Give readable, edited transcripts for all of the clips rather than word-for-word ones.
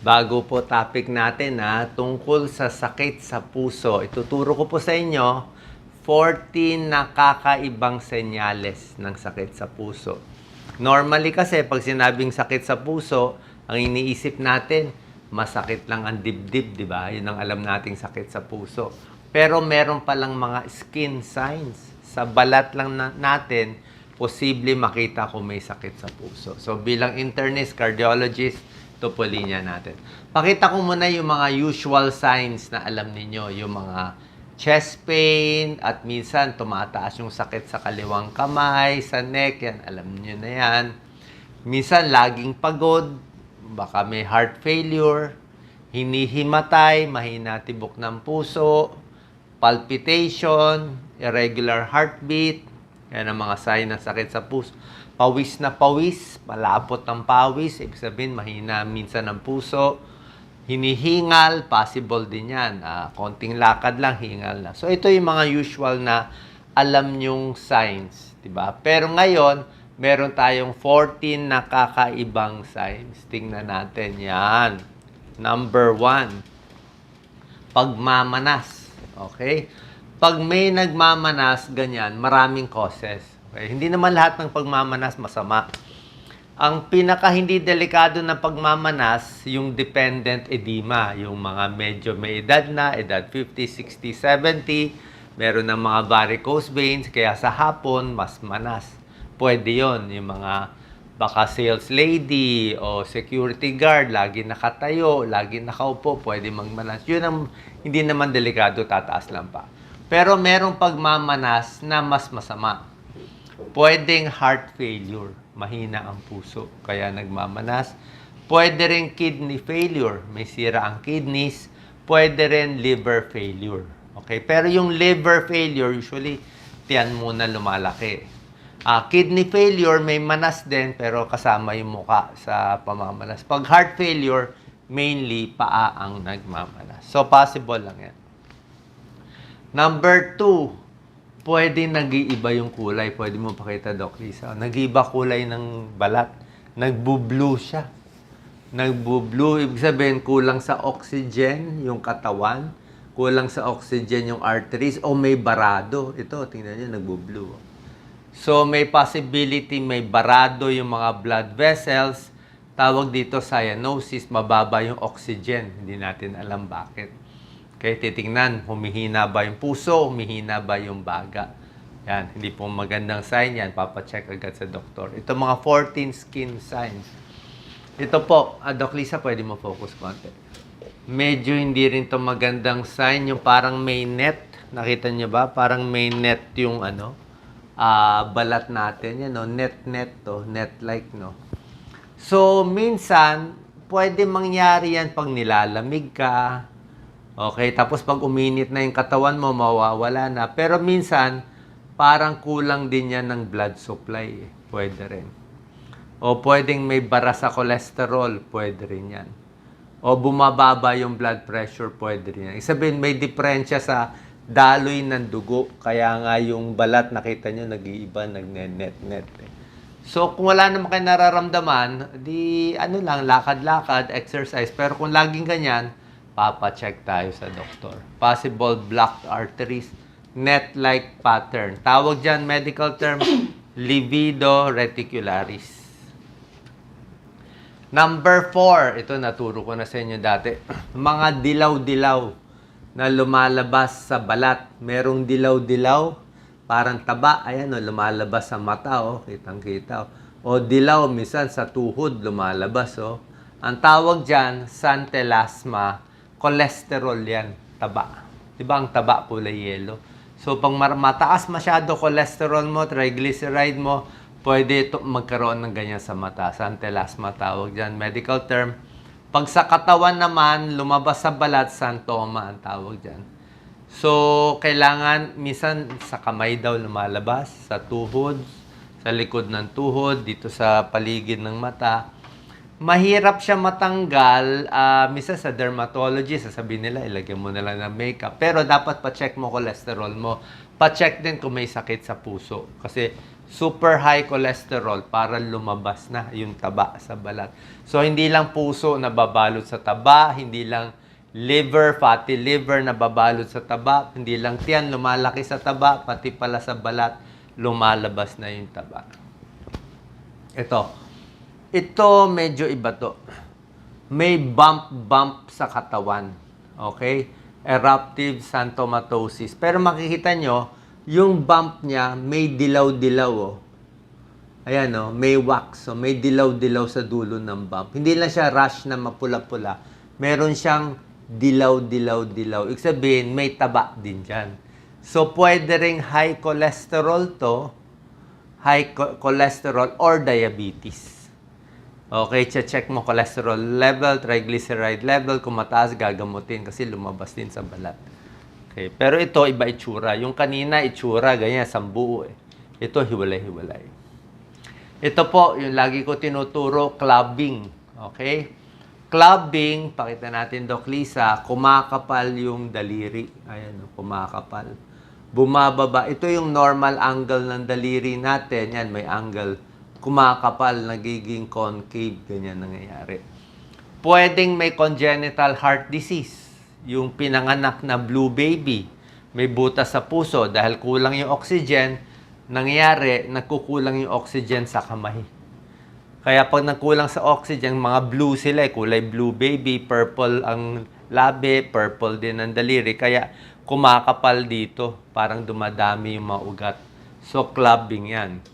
Bago po topic natin tungkol sa sakit sa puso. Ituturo ko po sa inyo 14 nakakaibang senyales ng sakit sa puso. Normally kasi pag sinabing sakit sa puso, ang iniisip natin, masakit lang ang dibdib, di ba? Yun ang alam nating sakit sa puso. Pero meron palang mga skin signs. Sa balat lang natin, posible makita kung may sakit sa puso. So bilang internist, cardiologist, ito po linya natin. Pakita ko muna yung mga usual signs na alam ninyo. Yung mga chest pain at minsan tumataas yung sakit sa kaliwang kamay, sa neck, yan, alam niyo na yan. Minsan laging pagod, baka may heart failure, hinihimatay, mahina tibok ng puso, palpitation, irregular heartbeat, yan ang mga sign ng sakit sa puso. Pawis na pawis, malapot ng pawis, ibig sabihin mahina minsan ang puso. Hinihingal, possible din yan. Konting lakad lang, hingal na. So ito yung mga usual na alam nyong signs, diba? Pero ngayon, meron tayong 14 na kakaibang signs. Tingnan natin yan. Number 1, pagmamanas. Okay? Pag may nagmamanas, ganyan, maraming causes. Okay? Hindi naman lahat ng pagmamanas masama. Ang pinaka hindi delikado na pagmamanas, yung dependent edema, yung mga medyo may edad na, edad 50, 60, 70, meron ng mga varicose veins, kaya sa hapon, mas manas. Pwede yon yung mga baka sales lady o security guard, lagi nakatayo, lagi nakaupo, pwede magmanas. Yun ang hindi naman delikado, tataas lang pa. Pero merong pagmamanas na mas masama. Pwedeng heart failure, mahina ang puso, kaya nagmamanas. Pwede rin kidney failure, may sira ang kidneys. Pwede rin liver failure. Okay? Pero yung liver failure, usually, tiyan muna lumalaki. Kidney failure, may manas din, pero kasama yung muka sa pamamanas. Pag heart failure, mainly paa ang nagmamanas. So, possible lang yan. Number 2, pwede nag-iiba yung kulay. Pwede mo pakita, Doc Lisa. Nag-iiba kulay ng balat. Nagbu-blue siya. Nagbu-blue, ibig sabihin, kulang sa oxygen yung katawan. Kulang sa oxygen yung arteries. O may barado. Ito, tingnan nyo, nagbu-blue. So, may possibility, may barado yung mga blood vessels. Tawag dito cyanosis, mababa yung oxygen. Hindi natin alam bakit. Okay, titingnan, humihina ba yung puso, humihina ba yung baga. Yan, hindi po magandang sign yan. Papacheck agad sa doktor. Ito mga 14 skin signs. Ito po, Doc Lisa, pwede mo focus konti. Medyo hindi rin to magandang sign. Yung parang may net. Nakita niyo ba? Parang may net yung balat natin. Yan, no? Net to. Net-like, no? So, minsan, pwede mangyari yan pag nilalamig ka. Okay, tapos pag uminit na yung katawan mo, mawawala na. Pero minsan, parang kulang din yan ng blood supply. Pwede rin. O pwedeng may bara sa cholesterol, pwede rin yan. O bumababa yung blood pressure, pwede rin yan. Isabihin, may diferensya sa daloy ng dugo. Kaya nga yung balat, nakita nyo, nag-iiba, nag-net-net. So, kung wala naman kayo nararamdaman, di lang, lakad-lakad, exercise. Pero kung laging ganyan, papacheck tayo sa doktor. Possible blocked arteries, net-like pattern. Tawag dyan, medical term, livedo reticularis. Number 4, ito naturo ko na sa inyo dati. Mga dilaw-dilaw na lumalabas sa balat. Merong dilaw-dilaw, parang taba. Ayan, lumalabas sa mata, kitang-kita. O dilaw, minsan sa tuhod lumalabas. Ang tawag dyan, xanthelasma, cholesterol yan, taba. Diba ang taba kulay yellow? So, pag mataas masyado cholesterol mo, triglyceride mo, pwede ito magkaroon ng ganyan sa mata. Xanthelasma tawag dyan, medical term. Pag sa katawan naman, lumabas sa balat, xanthoma ang tawag dyan. So, kailangan, minsan sa kamay daw lumalabas, sa tuhod, sa likod ng tuhod, dito sa paligid ng mata. Mahirap siya matanggal. Minsan sa dermatologist, sasabihin nila, ilagyan mo na lang ng makeup. Pero dapat pa-check mo cholesterol mo. Pa-check din kung may sakit sa puso. Kasi super high cholesterol para lumabas na yung taba sa balat. So, hindi lang puso na babalot sa taba, hindi lang liver, fatty liver na babalot sa taba, hindi lang tiyan lumalaki sa taba, pati pala sa balat, lumalabas na yung taba. Ito medyo iba to. May bump sa katawan. Okay? Eruptive xanthomatosis. Pero makikita nyo, yung bump niya may dilaw-dilaw. Oh. Ayan, oh, may wax. So, may dilaw-dilaw sa dulo ng bump. Hindi lang siya rash na mapula-pula. Meron siyang dilaw-dilaw-dilaw. Ibig sabihin, may taba din dyan. So, pwede ring high cholesterol to, high cholesterol or diabetes. Okay, check mo cholesterol level, triglyceride level. Kung mataas, gagamutin kasi lumabas din sa balat. Okay, pero ito, iba itsura. Yung kanina, itsura, ganyan, sambuo eh. Ito, hiwalay-hiwalay. Ito po, yung lagi ko tinuturo, clubbing. Okay? Clubbing, pakita natin, Doc Lisa, kumakapal yung daliri. Ayan, kumakapal. Bumababa. Ito yung normal angle ng daliri natin. Yan, may angle. Kumakapal, nagiging concave, ganyan nangyayari. Pwedeng may congenital heart disease, yung pinanganak na blue baby, may butas sa puso dahil kulang yung oxygen, nangyayari, nagkukulang yung oxygen sa kamay. Kaya pag nagkulang sa oxygen, mga blue sila, kulay blue baby, purple ang labi, purple din ang daliri, kaya kumakapal dito, parang dumadami yung mga ugat. So, clubbing yan.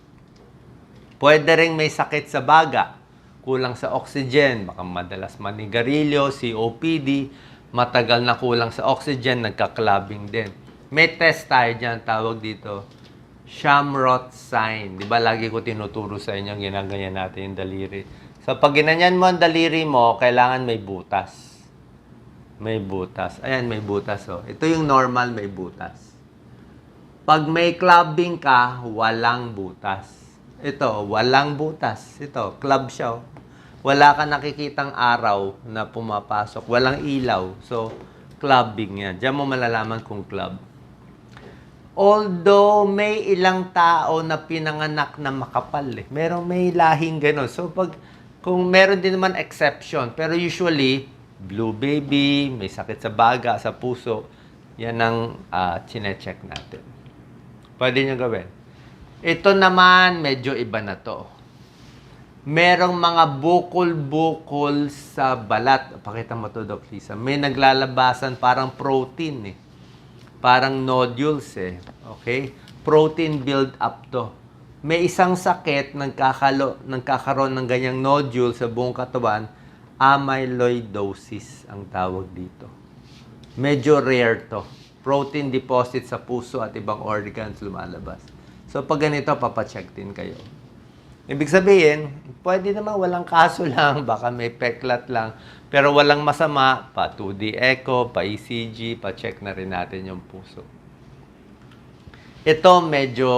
Pwede rin may sakit sa baga, kulang sa oxygen, baka madalas manigarilyo, COPD, matagal na kulang sa oxygen, nagka-clubbing din. May test tayo dyan, tawag dito, Shamroth sign. Di ba lagi ko tinuturo sa inyo, ginaganyan natin yung daliri. So pag ginanyan mo ang daliri mo, kailangan may butas. May butas. Ayan, may butas. Oh. Ito yung normal, may butas. Pag may clubbing ka, walang butas. Ito, walang butas. Ito, club siya. Oh. Wala ka nakikitang araw na pumapasok. Walang ilaw. So, clubbing yan. Diyan mo malalaman kung club. Although, may ilang tao na pinanganak na makapal. Eh. May lahing gano'n. So, kung meron din naman exception. Pero usually, blue baby, may sakit sa baga, sa puso, yan ang chinecheck natin. Pwede nyo gawin. Ito naman, medyo iba na to. Merong mga bukol-bukol sa balat. Pakita mo to, Doc Lisa. May naglalabasan parang protein eh. Parang nodules eh. Okay? Protein build up to. May isang sakit, nagkakaroon ng ganyang nodule sa buong katawan, amyloidosis ang tawag dito. Medyo rare to. Protein deposit sa puso at ibang organs lumalabas. So, pag ganito, papacheck din kayo. Ibig sabihin, pwede naman walang kaso lang, baka may peklat lang, pero walang masama, pa 2D echo, pa ECG, pa-check na rin natin yung puso. Ito, medyo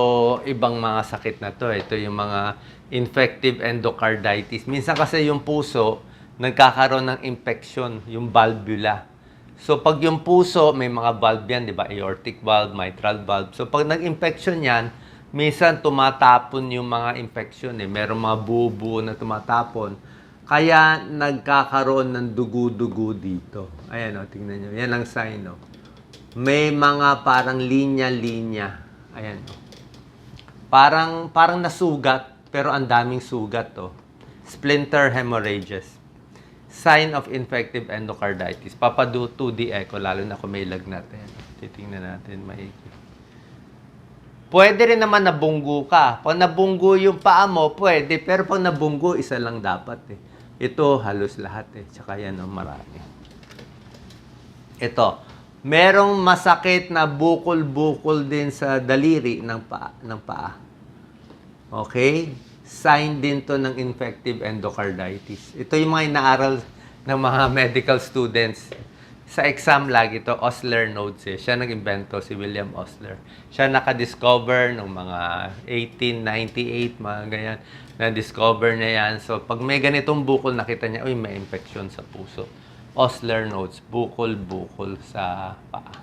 ibang mga sakit na to. Ito yung mga infective endocarditis. Minsan kasi yung puso, nagkakaroon ng infection, yung valvula. So, pag yung puso, may mga valve yan, di ba? Aortic valve, mitral valve. So, pag nag-infection yan, minsan tumatapon yung mga infection eh. Merong mga buo-buo na tumatapon. Kaya nagkakaroon ng dugo-dugo dito. Ayan o, tingnan nyo. Yan ang sign o. May mga parang linya-linya. Ayan o. Parang nasugat, pero ang daming sugat o. Splinter hemorrhages. Sign of infective endocarditis. Papado 2D echo, lalo na kung may lagnat. Titingnan natin maigi. Pwede rin naman nabunggo ka. Pag nabunggo yung paa mo, pwede. Pero pag nabunggo, isa lang dapat eh. Ito, halos lahat eh. Tsaka yan ang marami. Ito, merong masakit na bukol-bukol din sa daliri ng paa. Okay? Sign din to ng infective endocarditis. Ito yung mga inaaral ng mga medical students. Sa exam lagi to, Osler nodes eh. Siya nag-invento, si William Osler. Siya nakadiscover ng mga 1898, mga ganyan. Na-discover niya yan. So, pag may ganitong bukol, nakita niya, uy, may infection sa puso. Osler nodes, bukol-bukol sa paa.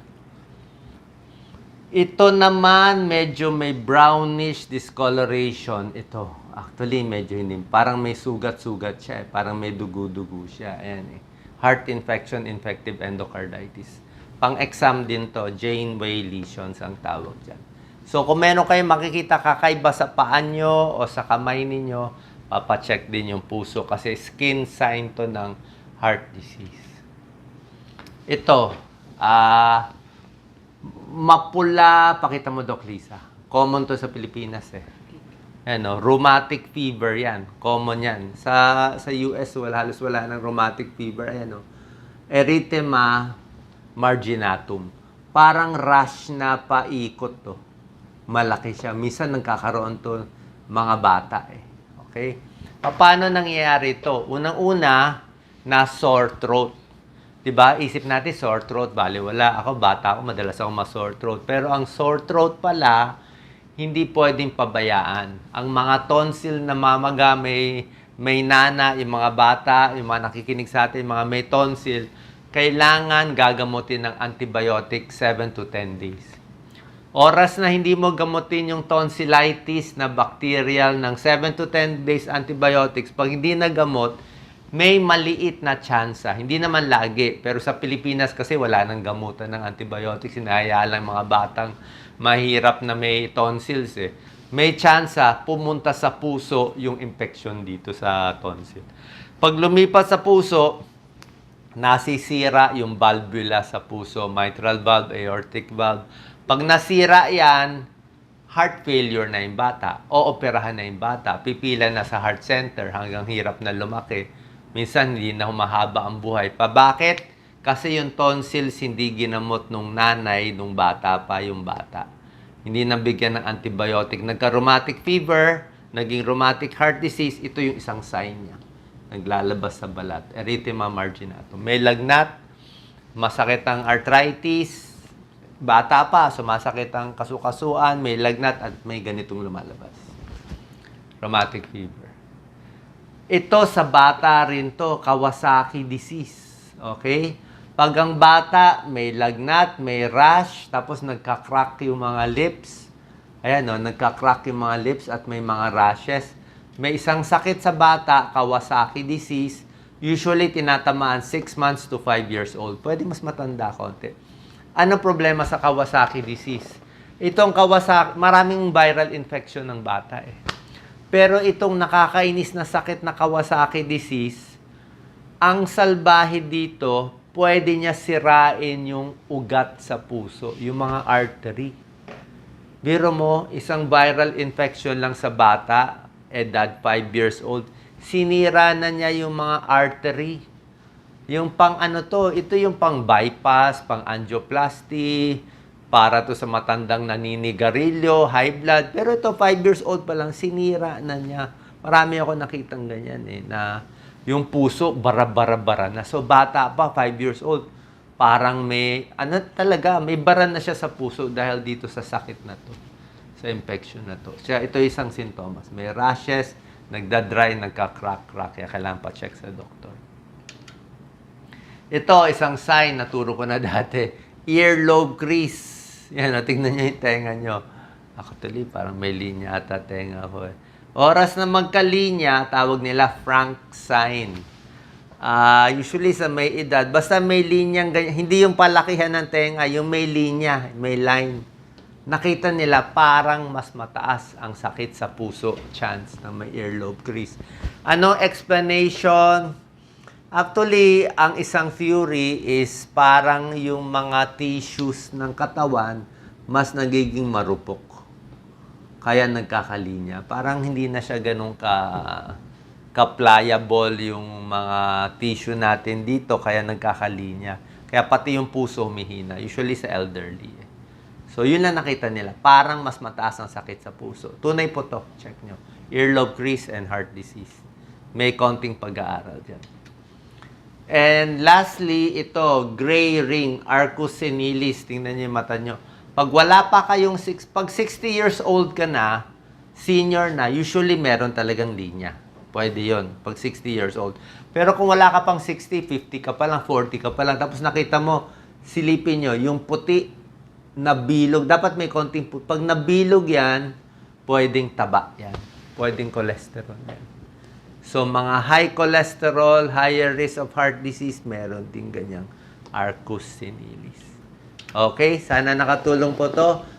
Ito naman, medyo may brownish discoloration. Ito, actually, medyo hindi. Parang may sugat-sugat siya. Parang may dugo-dugo siya. Ayan eh. Heart infection, infective endocarditis. Pang-exam din to, Janeway lesions ang tawag dyan. So, kung meron kayo makikita kakaiba sa paan nyo o sa kamay ninyo, papacheck din yung puso kasi skin sign to ng heart disease. Ito, mapula, pakita mo, Doc Lisa. Common to sa Pilipinas eh. Ano, rheumatic fever yan. Common yan. Sa US, halos wala ng rheumatic fever. Ayan o. Erythema marginatum. Parang rash na paikot to. Malaki siya. Minsan nagkakaroon to mga bata eh. Okay? Paano nangyayari ito? Unang-una, na sore throat. Diba? Isip natin sore throat, wala. Ako, bata ako, madalas ako ma-sore throat. Pero ang sore throat pala, hindi pwedeng pabayaan. Ang mga tonsil na mamaga, may nana, yung mga bata, yung mga nakikinig sa atin, mga may tonsil, kailangan gagamutin ng antibiotic 7 to 10 days. Oras na hindi mo gamutin yung tonsillitis na bacterial ng 7 to 10 days antibiotics, pag hindi nagamot, may maliit na tsansa. Hindi naman lagi, pero sa Pilipinas kasi wala nang gamutan ng antibiotics. Hinahayaan lang mga batang mahirap na may tonsils eh. May tsansa pumunta sa puso yung infection dito sa tonsil. Pag lumipat sa puso, nasisira yung valvula sa puso, mitral valve, aortic valve. Pag nasira yan, heart failure na yung bata, o operahan na yung bata, pipila na sa heart center hanggang hirap na lumaki. Minsan hindi na humahaba ang buhay. Bakit? Kasi yung tonsils hindi ginamot nung nanay, nung bata pa yung bata. Hindi nabigyan ng antibiotic. Nagka-rheumatic fever, naging rheumatic heart disease, ito yung isang sign niya. Naglalabas sa balat. Erythema marginatum. May lagnat, masakit ang arthritis, bata pa, sumasakit ang kasukasuan, may lagnat at may ganitong lumalabas. Rheumatic fever. Ito sa bata rin to, Kawasaki disease. Okay? Pag ang bata may lagnat, may rash, tapos nagka-crack yung mga lips. Ayan o, nagka-crack yung mga lips at may mga rashes. May isang sakit sa bata, Kawasaki disease. Usually, tinatamaan 6 months to 5 years old. Pwede mas matanda konti. Ano problema sa Kawasaki disease? Itong Kawasaki, maraming viral infection ng bata eh. Pero itong nakakainis na sakit na Kawasaki disease, ang salbahe dito, pwede niya sirain yung ugat sa puso, yung mga artery. Biro mo, isang viral infection lang sa bata, edad 5 years old, sinira na niya yung mga artery. Yung pang ano to, ito yung pang bypass, pang angioplasty, para to sa matandang naninigarilyo, high blood. Pero ito, 5 years old pa lang, sinira na niya. Marami ako nakitang ganyan eh, na yung puso, bara-bara-bara na. So, bata pa, 5 years old, parang may, ano talaga, may bara na siya sa puso dahil dito sa sakit na to, sa infection na to. Kaya ito isang sintomas. May rashes, nagda-dry, nagka-crack-crack. Kaya kailangan pa-check sa doktor. Ito, isang sign, naturo ko na dati. Earlobe crease. Yan, tingnan nyo yung tenga nyo. Actually, parang may linya ata tenga ko eh. Oras na magkalinya, tawag nila Frank sign. Usually sa may edad, basta may linyang ganyan, hindi yung palakihan ng tenga, yung may linya, may line. Nakita nila parang mas mataas ang sakit sa puso, chance na may earlobe crease. Ano explanation? Actually, ang isang theory is parang yung mga tissues ng katawan mas nagiging marupok. Kaya nagkakalinya. Parang hindi na siya ganun ka-pliable yung mga tissue natin dito, kaya nagkakalinya. Kaya pati yung puso humihina, usually sa elderly. So, yun lang nakita nila. Parang mas mataas ang sakit sa puso. Tunay po to. Check nyo. Earlobe crease and heart disease. May konting pag-aaral dyan. And lastly, ito, gray ring, arcus senilis. Tingnan niyo yung mata nyo. Pag wala pa kayong, pag 60 years old ka na, senior na, usually meron talagang linya. Pwede yon pag 60 years old. Pero kung wala ka pang 60, 50 ka pa lang, 40 ka pa lang, tapos nakita mo, silipin nyo, yung puti, nabilog, dapat may konting, pag nabilog yan, pwedeng taba yan. Pwedeng cholesterol yan. So, mga high cholesterol, higher risk of heart disease, meron din ganyang Arcus senilis. Okay, sana nakatulong po to.